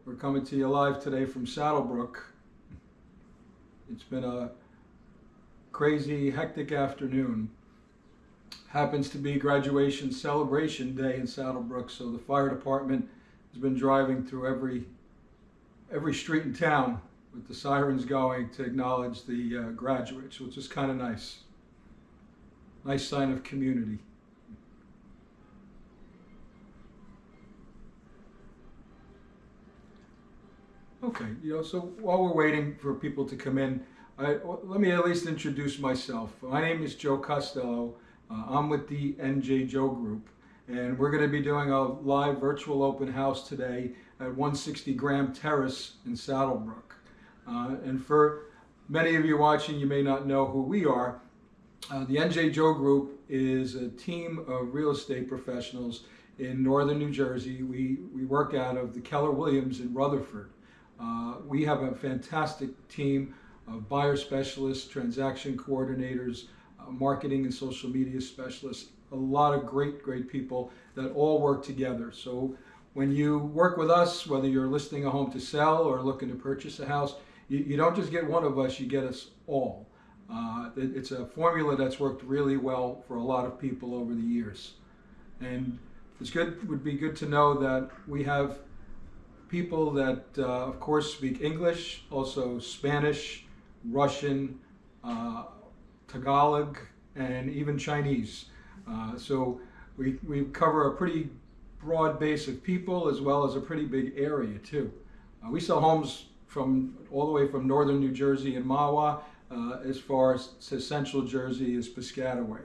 We're coming to you live today from Brook. It's been a crazy, hectic afternoon. Happens to be graduation celebration day in Brook, so the fire department has been driving through every street in town with the sirens going to acknowledge the graduates, which is kind of nice. Nice sign of community. Okay, so while we're waiting for people to come in, let me at least introduce myself. My name is Joe Costello. I'm with the NJ Joe Group, and we're going to be doing a live virtual open house today at 160 Graham Terrace in Brook. And for many of you watching, you may not know who we are. The NJ Joe Group is a team of real estate professionals in northern New Jersey. We work out of the Keller Williams in Rutherford. We have a fantastic team of buyer specialists, transaction coordinators, marketing and social media specialists, a lot of great people that all work together. So when you work with us, whether you're listing a home to sell or looking to purchase a house, you don't just get one of us, you get us all. It's a formula that's worked really well for a lot of people over the years. And would be good to know that we have people that, of course, speak English, also Spanish, Russian, Tagalog, and even Chinese. So we cover a pretty broad base of people as well as a pretty big area too. We sell homes from all the way from northern New Jersey and Mahwah as far as to central Jersey is Piscataway.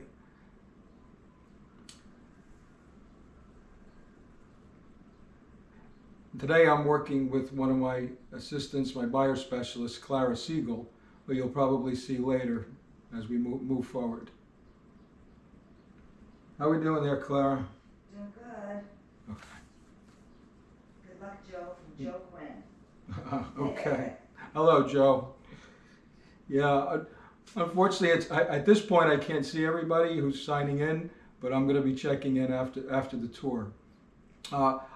Today I'm working with one of my assistants, my buyer specialist, Clara Siegel, who you'll probably see later as we move forward. How are we doing there, Clara? Doing good. Okay. Good luck, Joe, from Joe Quinn. Okay. Hello, Joe. Yeah, unfortunately, at this point I can't see everybody who's signing in, but I'm going to be checking in after the tour.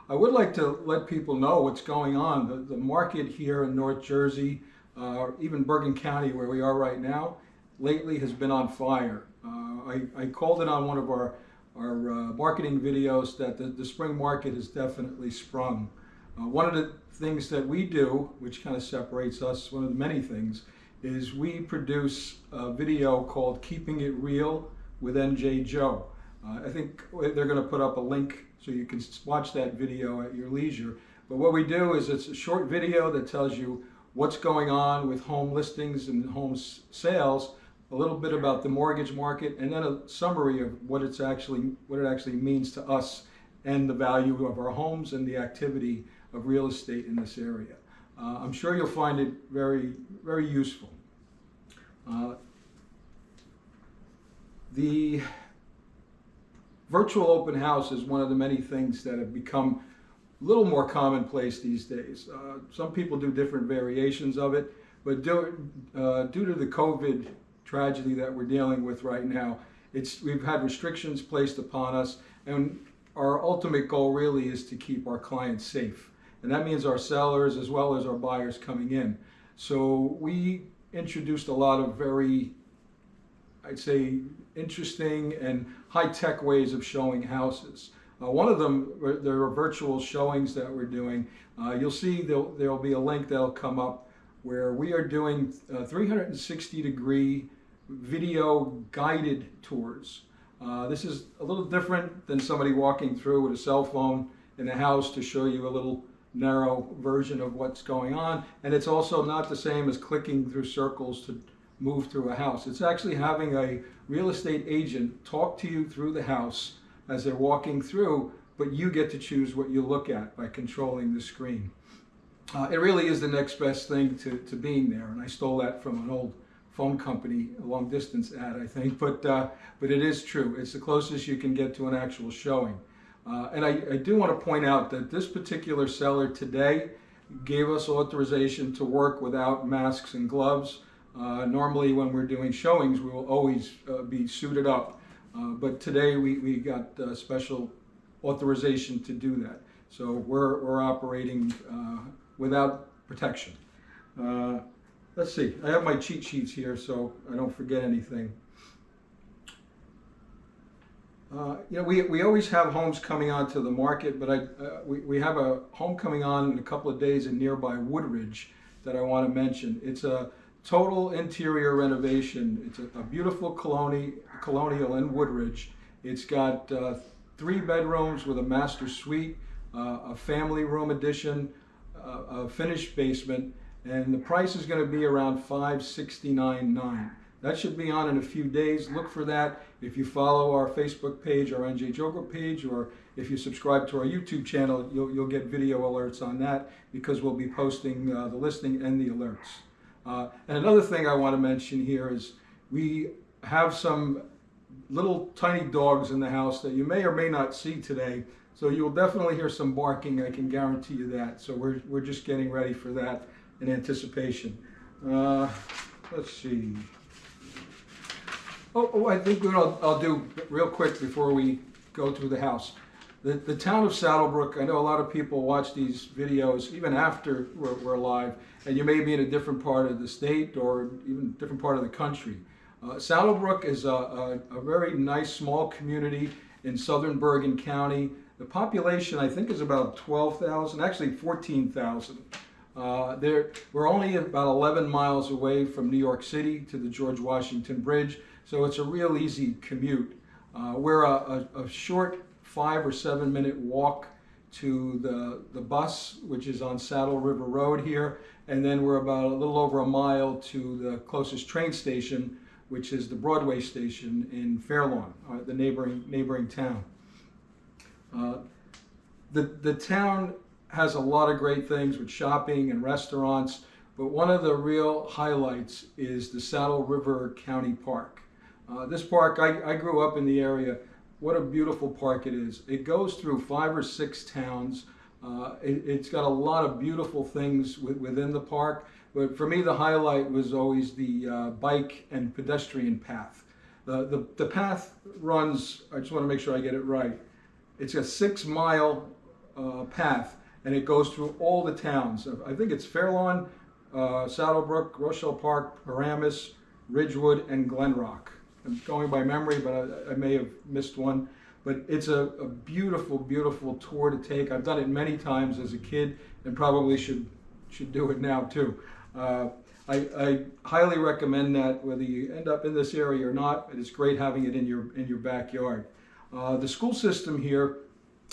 I would like to let people know what's going on. The market here in North Jersey, even Bergen County where we are right now, lately has been on fire. I called it on one of our marketing videos that the spring market has definitely sprung. One of the things that we do, which kind of separates us, one of the many things, is we produce a video called Keeping It Real with NJ Joe. I think they're going to put up a link so you can watch that video at your leisure. But what we do is it's a short video that tells you what's going on with home listings and home sales, a little bit about the mortgage market, and then a summary of what it actually means to us and the value of our homes and the activity of real estate in this area. I'm sure you'll find it very useful. The virtual open house is one of the many things that have become a little more commonplace these days. Some people do different variations of it, but due to the COVID tragedy that we're dealing with right now, we've had restrictions placed upon us, and our ultimate goal really is to keep our clients safe. And that means our sellers as well as our buyers coming in. So we introduced a lot of very, I'd say, interesting and high-tech ways of showing houses. One of them, there are virtual showings that we're doing. You'll see there'll be a link that'll come up where we are doing 360-degree video guided tours. This is a little different than somebody walking through with a cell phone in a house to show you a little narrow version of what's going on. And it's also not the same as clicking through circles to move through a house. It's actually having a real estate agent talk to you through the house as they're walking through, but you get to choose what you look at by controlling the screen. It really is the next best thing to being there, and I stole that from an old phone company, a long distance ad, I think, but it is true. It's the closest you can get to an actual showing. And I do want to point out that this particular seller today gave us authorization to work without masks and gloves. Normally when we're doing showings, we will always be suited up. But today we got special authorization to do that. So we're operating without protection. Let's see, I have my cheat sheets here so I don't forget anything. We always have homes coming onto the market, but we have a home coming on in a couple of days in nearby Woodridge that I want to mention. It's a total interior renovation. It's a beautiful colonial in Woodridge. It's got 3 bedrooms with a master suite, a family room addition, a finished basement, and the price is going to be around $569,900. That should be on in a few days. Look for that if you follow our Facebook page, our NJ Joe Group page, or if you subscribe to our YouTube channel, you'll get video alerts on that because we'll be posting the listing and the alerts. And another thing I want to mention here is we have some little tiny dogs in the house that you may or may not see today. So you'll definitely hear some barking, I can guarantee you that. So we're just getting ready for that in anticipation. Let's see. I think what I'll do real quick before we go through the house. The town of Saddlebrook, I know a lot of people watch these videos even after we're live, and you may be in a different part of the state or even different part of the country. Saddlebrook is a very nice small community in southern Bergen County. The population, I think, is about 12,000, actually 14,000. We're only about 11 miles away from New York City to the George Washington Bridge, so it's a real easy commute. We're a short 5 or 7 minute walk to the bus, which is on Saddle River Road here, and then we're about a little over a mile to the closest train station, which is the Broadway station in Fairlawn, the neighboring town. The town has a lot of great things with shopping and restaurants, but one of the real highlights is the Saddle River County Park. This park, I grew up in the area. What a beautiful park it is. It goes through 5 or 6 towns. It's got a lot of beautiful things within the park, but for me the highlight was always the bike and pedestrian path. The path runs, I just want to make sure I get it right, it's a 6-mile path, and it goes through all the towns. I think it's Fairlawn, Saddlebrook, Rochelle Park, Paramus, Ridgewood, and Glen Rock. I'm going by memory, but I may have missed one. But it's a beautiful, beautiful tour to take. I've done it many times as a kid, and probably should do it now too. I highly recommend that, whether you end up in this area or not. It's great having it in your backyard. The school system here,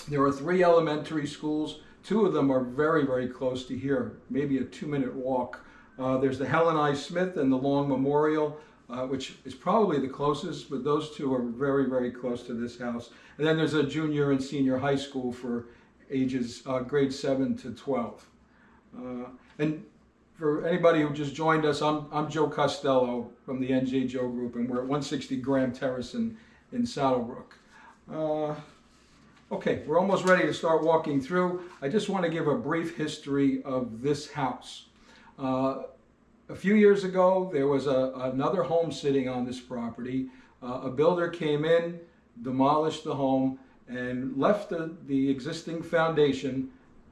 there are 3 elementary schools. 2 of them are very, very close to here, maybe a 2-minute walk. There's the Helen I. Smith and the Long Memorial, which is probably the closest, but those 2 are very, very close to this house. And then there's a junior and senior high school for ages grade 7 to 12. And for anybody who just joined us, I'm Joe Costello from the NJ Joe Group, and we're at 160 Graham Terrace in Saddlebrook. Okay, we're almost ready to start walking through. I just want to give a brief history of this house. A few years ago, there was another home sitting on this property. A builder came in, demolished the home, and left the existing foundation,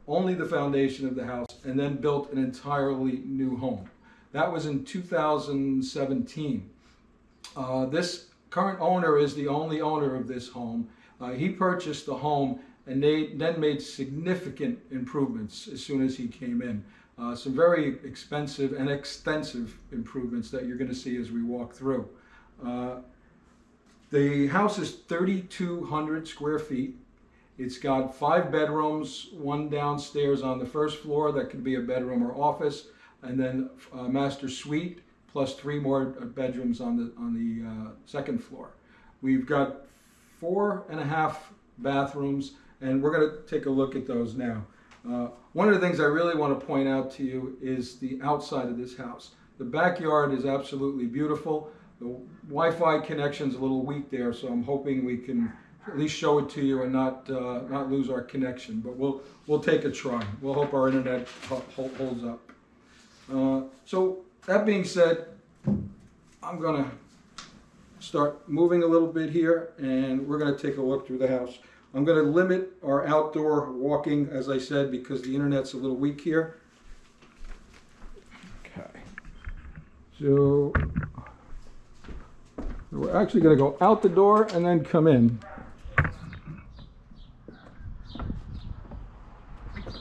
only the foundation of the house, and then built an entirely new home. That was in 2017. This current owner is the only owner of this home. He purchased the home and then made significant improvements as soon as he came in. Some very expensive and extensive improvements that you're going to see as we walk through. The house is 3,200 square feet. It's got 5 bedrooms, 1 downstairs on the first floor that could be a bedroom or office, and then a master suite plus 3 more bedrooms on the second floor. We've got 4.5 bathrooms, and we're going to take a look at those now. One of the things I really want to point out to you is the outside of this house. The backyard is absolutely beautiful. The Wi-Fi connection's a little weak there, so I'm hoping we can at least show it to you and not lose our connection. But we'll take a try. We'll hope our internet holds up. So that being said, I'm going to start moving a little bit here, and we're going to take a look through the house. I'm going to limit our outdoor walking, as I said, because the internet's a little weak here. Okay. So we're actually going to go out the door and then come in.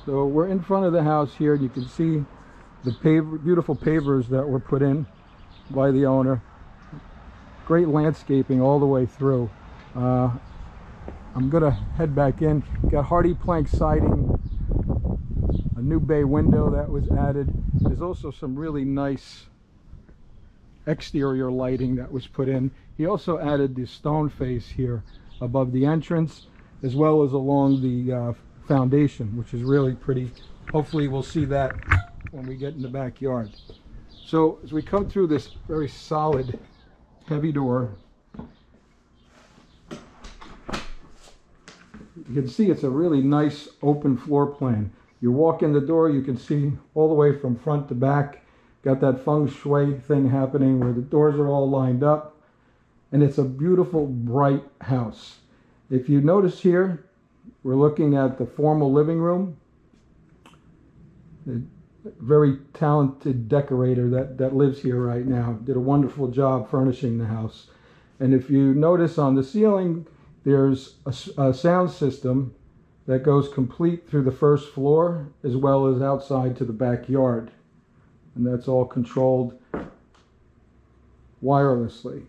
So we're in front of the house here, and you can see the beautiful pavers that were put in by the owner. Great landscaping all the way through. I'm gonna head back in. Got hardy plank siding, a new bay window that was added. There's also some really nice exterior lighting that was put in. He also added the stone face here above the entrance, as well as along the foundation, which is really pretty. Hopefully we'll see that when we get in the backyard. So as we come through this very solid, heavy door, you can see it's a really nice open floor plan. You walk in the door, you can see all the way from front to back. Got that feng shui thing happening where the doors are all lined up, and it's a beautiful, bright house. If you notice here, we're looking at the formal living room. A very talented decorator that lives here right now did a wonderful job furnishing the house. And if you notice on the ceiling, there's a sound system that goes complete through the first floor as well as outside to the backyard. And that's all controlled wirelessly.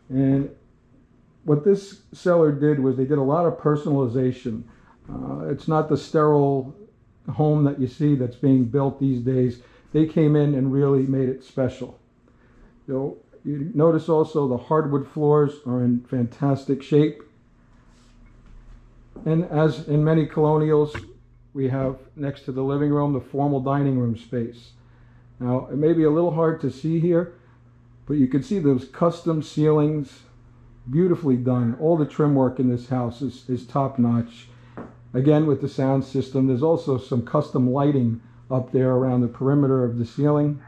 And what this seller did was they did a lot of personalization. It's not the sterile home that you see that's being built these days. They came in and really made it special. So you notice also the hardwood floors are in fantastic shape. And as in many colonials, we have next to the living room the formal dining room space. Now it may be a little hard to see here, but you can see those custom ceilings, beautifully done. All the trim work in this house is top notch. Again, with the sound system, there's also some custom lighting up there around the perimeter of the ceiling.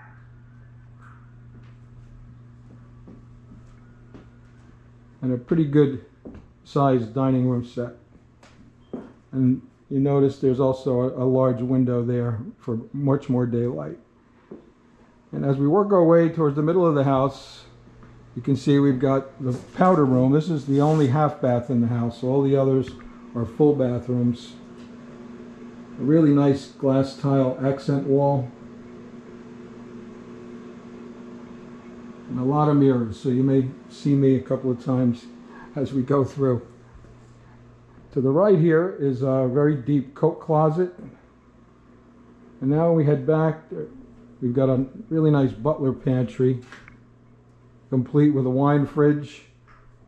And a pretty good sized dining room set. And you notice there's also a large window there for much more daylight. And as we work our way towards the middle of the house, you can see we've got the powder room. This is the only half bath in the house. All the others are full bathrooms. A really nice glass tile accent wall. And a lot of mirrors, so you may see me a couple of times as we go through. To the right here is a very deep coat closet. And now we head back. We've got a really nice butler pantry, complete with a wine fridge.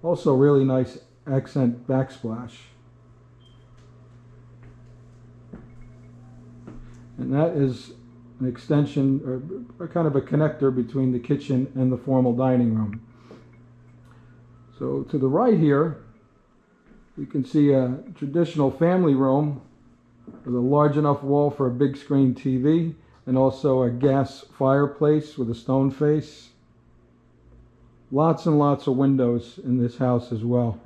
Also really nice accent backsplash. And that is an extension, or kind of a connector between the kitchen and the formal dining room. So to the right here, you can see a traditional family room with a large enough wall for a big screen TV, and also a gas fireplace with a stone face. Lots and lots of windows in this house as well.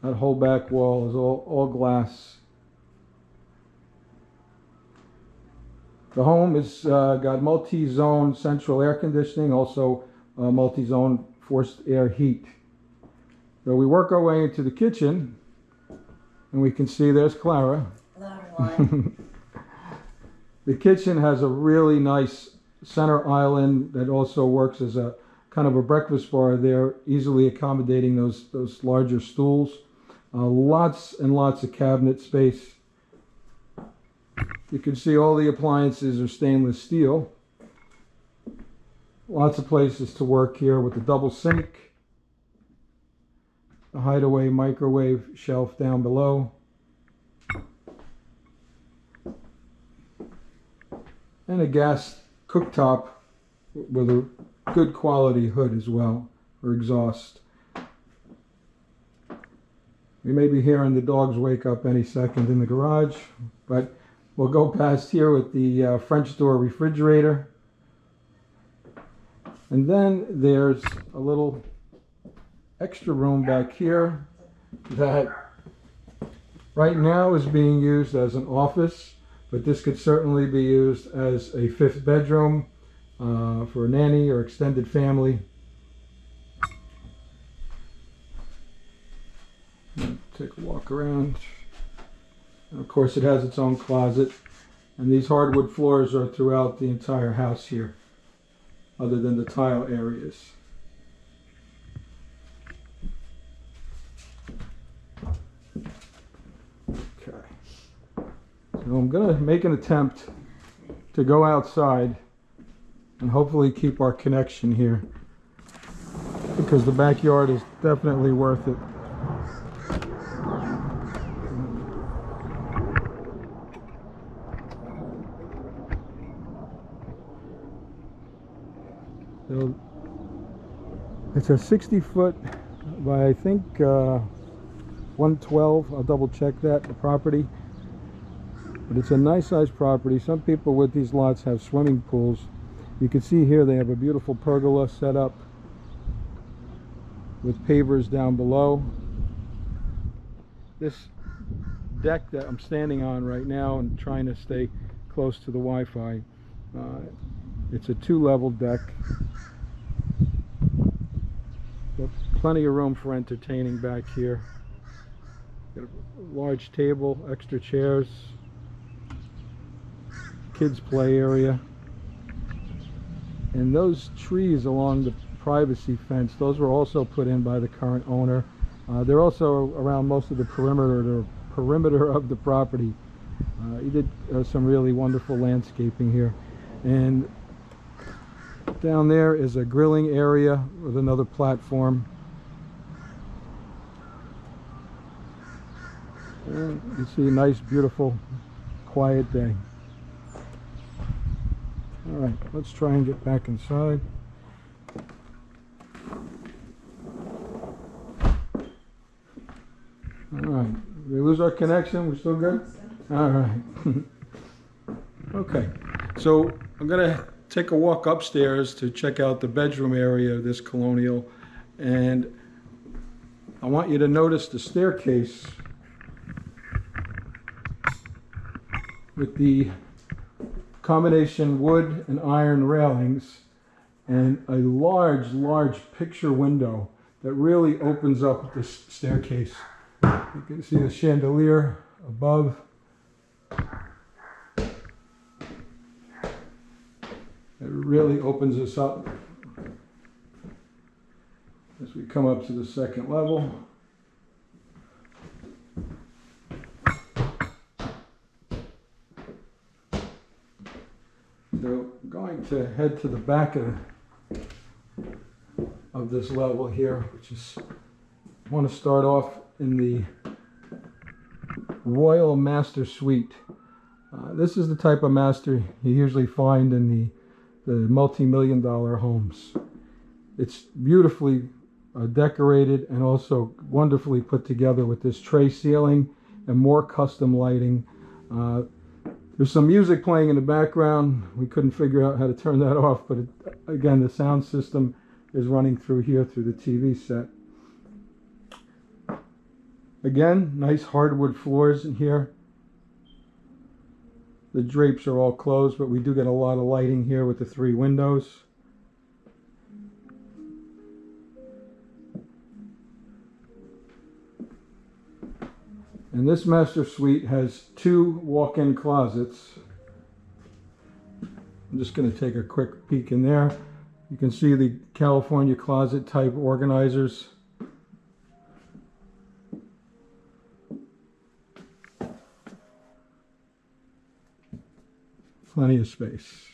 That whole back wall is all glass. The home is got multi-zone central air conditioning, also multi-zone forced air heat. So we work our way into the kitchen, and we can see there's Clara. Louder one. The kitchen has a really nice center island that also works as a kind of a breakfast bar there, easily accommodating those larger stools. Lots and lots of cabinet space. You can see all the appliances are stainless steel. Lots of places to work here with the double sink, the hideaway microwave shelf down below, and a gas cooktop with a good quality hood as well, or exhaust. We may be hearing the dogs wake up any second in the garage, but we'll go past here with the French door refrigerator. And then there's a little extra room back here that right now is being used as an office, but this could certainly be used as a fifth bedroom for a nanny or extended family. Take a walk around. And of course, it has its own closet, and these hardwood floors are throughout the entire house here, other than the tile areas. Okay, so I'm gonna make an attempt to go outside and hopefully keep our connection here, because the backyard is definitely worth it. So it's a 60-foot by, I think, 112. I'll double check that, the property. But it's a nice sized property. Some people with these lots have swimming pools. You can see here they have a beautiful pergola set up with pavers down below. This deck that I'm standing on right now and trying to stay close to the Wi-Fi, it's a 2-level deck. Got plenty of room for entertaining back here. Got a large table, extra chairs, kids play area. And those trees along the privacy fence, those were also put in by the current owner. They're also around most of the perimeter of the property. He did some really wonderful landscaping here. And down there is a grilling area with another platform. And you see a nice, beautiful, quiet day. All right, let's try and get back inside. All right, we lose our connection? We're still good? All right. Okay, so I'm gonna take a walk upstairs to check out the bedroom area of this colonial, and I want you to notice the staircase with the combination wood and iron railings and a large picture window that really opens up this staircase. You can see the chandelier above. It really opens us up as we come up to the second level. So I'm going to head to the back of this level here, which is, I want to start off in the Royal Master Suite. This is the type of master you usually find in the multi-million-dollar homes. It's beautifully decorated and also wonderfully put together with this tray ceiling and more custom lighting. There's some music playing in the background. We couldn't figure out how to turn that off, but again, the sound system is running through here through the TV set. Again, nice hardwood floors in here. The drapes are all closed, but we do get a lot of lighting here with the 3 windows. And this master suite has 2 walk-in closets. I'm just going to take a quick peek in there. You can see the California closet type organizers. Plenty of space.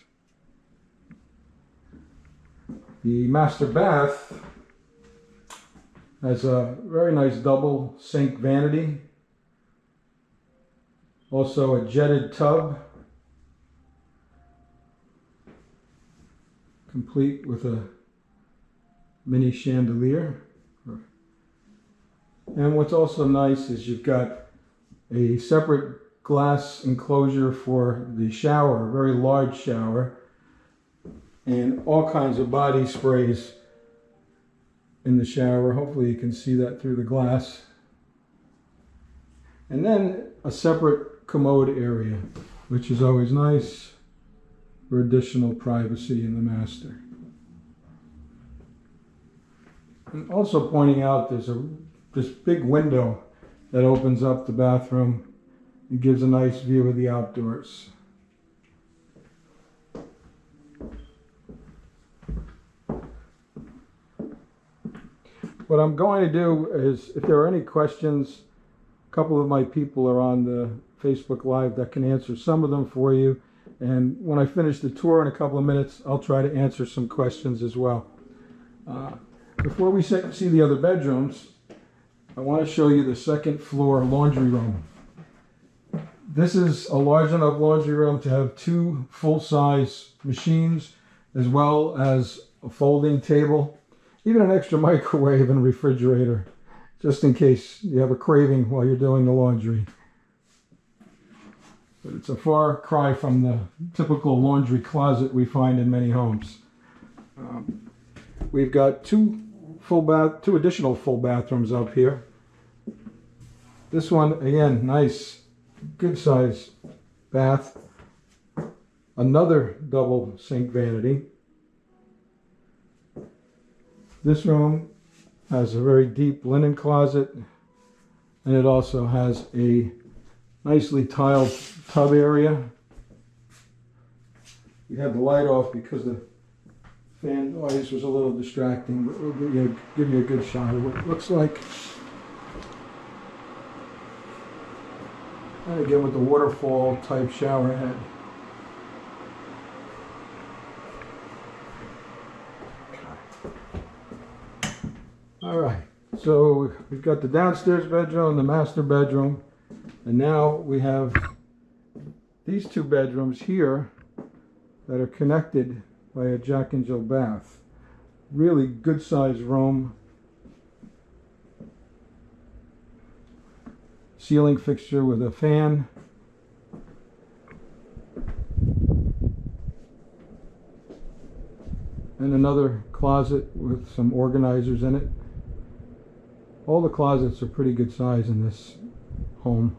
The master bath has a very nice double sink vanity. Also a jetted tub, complete with a mini chandelier. And what's also nice is you've got a separate glass enclosure for the shower, a very large shower, and all kinds of body sprays in the shower. Hopefully you can see that through the glass. And then a separate commode area, which is always nice for additional privacy in the master. And also pointing out, there's this big window that opens up the bathroom. It gives a nice view of the outdoors. What I'm going to do is, if there are any questions, a couple of my people are on the Facebook Live that can answer some of them for you. And when I finish the tour in a couple of minutes, I'll try to answer some questions as well. Before we see the other bedrooms, I want to show you the second floor laundry room. This is a large enough laundry room to have 2 full-size machines, as well as a folding table, even an extra microwave and refrigerator, just in case you have a craving while you're doing the laundry. But it's a far cry from the typical laundry closet we find in many homes. We've got two additional full bathrooms up here. This one, again, nice, good size bath. Another double sink vanity. This room has a very deep linen closet, and it also has a nicely tiled tub area. We had the light off because the fan noise was a little distracting, but we'll give you a good shot of what it looks like. And again with the waterfall type shower head. All right, so we've got the downstairs bedroom, the master bedroom, and now we have these 2 bedrooms here that are connected by a Jack and Jill bath. Really good sized room. Ceiling fixture with a fan. And another closet with some organizers in it. All the closets are pretty good size in this home.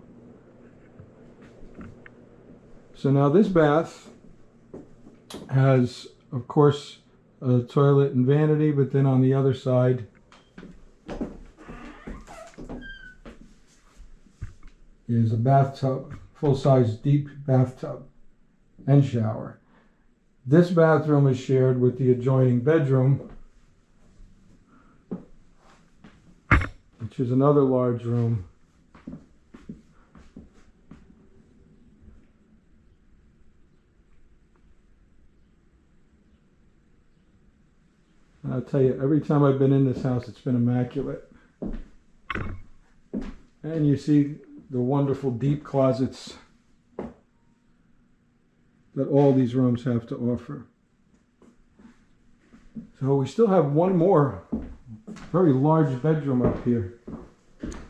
So now this bath has, of course, a toilet and vanity, but then on the other side is a bathtub, full-size deep bathtub and shower. This bathroom is shared with the adjoining bedroom, which is another large room. And I'll tell you, every time I've been in this house, it's been immaculate. And you see the wonderful deep closets that all these rooms have to offer. So we still have one more very large bedroom up here.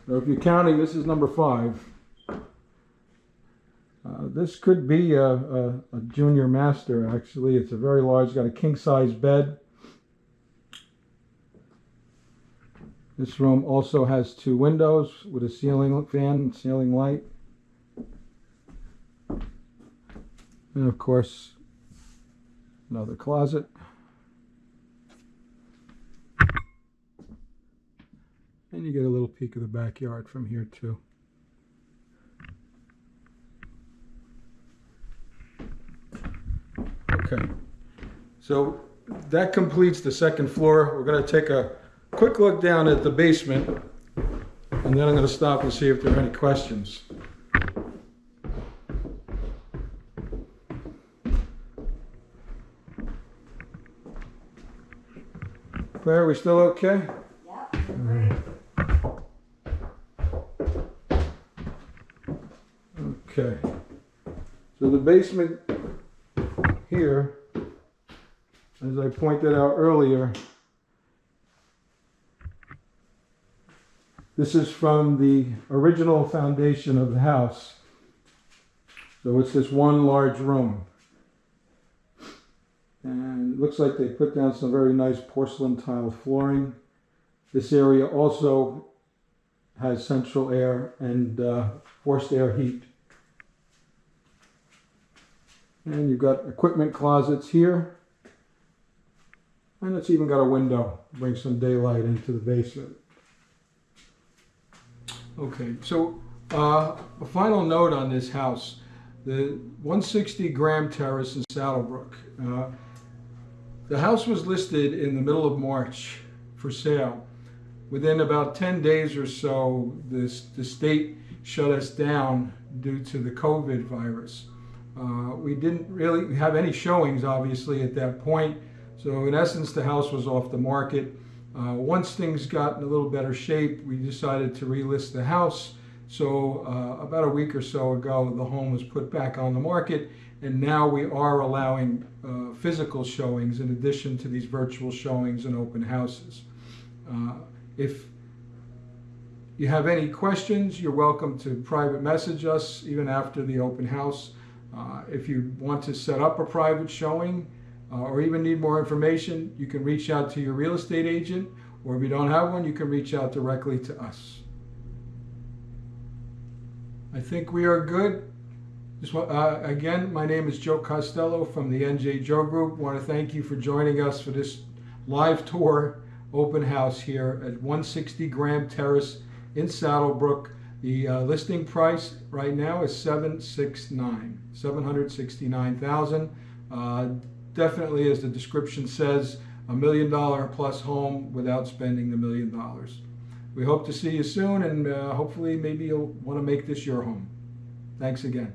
So if you're counting, this is number 5. This could be a junior master, actually. It's a very large, got a king-size bed. This room also has 2 windows with a ceiling fan and ceiling light. And of course, another closet. And you get a little peek of the backyard from here too. Okay, so that completes the second floor. We're going to take a quick look down at the basement, and then I'm going to stop and see if there are any questions. Claire, are we still okay? Yep, great. Okay, so the basement here, as I pointed out earlier, this is from the original foundation of the house. So it's this one large room. And it looks like they put down some very nice porcelain tile flooring. This area also has central air and forced air heat. And you've got equipment closets here. And it's even got a window, bring some daylight into the basement. Okay, so a final note on this house. The 160 Graham Terrace in Saddlebrook. The house was listed in the middle of March for sale. Within about 10 days or so, the state shut us down due to the COVID virus. We didn't really have any showings, obviously, at that point. So in essence, the house was off the market. Once things got in a little better shape, we decided to relist the house. So about a week or so ago, the home was put back on the market, and now we are allowing physical showings in addition to these virtual showings and open houses. If you have any questions, you're welcome to private message us even after the open house. If you want to set up a private showing or even need more information, you can reach out to your real estate agent, or if you don't have one, you can reach out directly to us. I think we are good. Again, my name is Joe Costello from the NJ Joe Group. I want to thank you for joining us for this live tour open house here at 160 Graham Terrace in Saddlebrook. The listing price right now is $769,000. Definitely, as the description says, $1 million plus home without spending the $1 million. We hope to see you soon, and hopefully maybe you'll want to make this your home. Thanks again.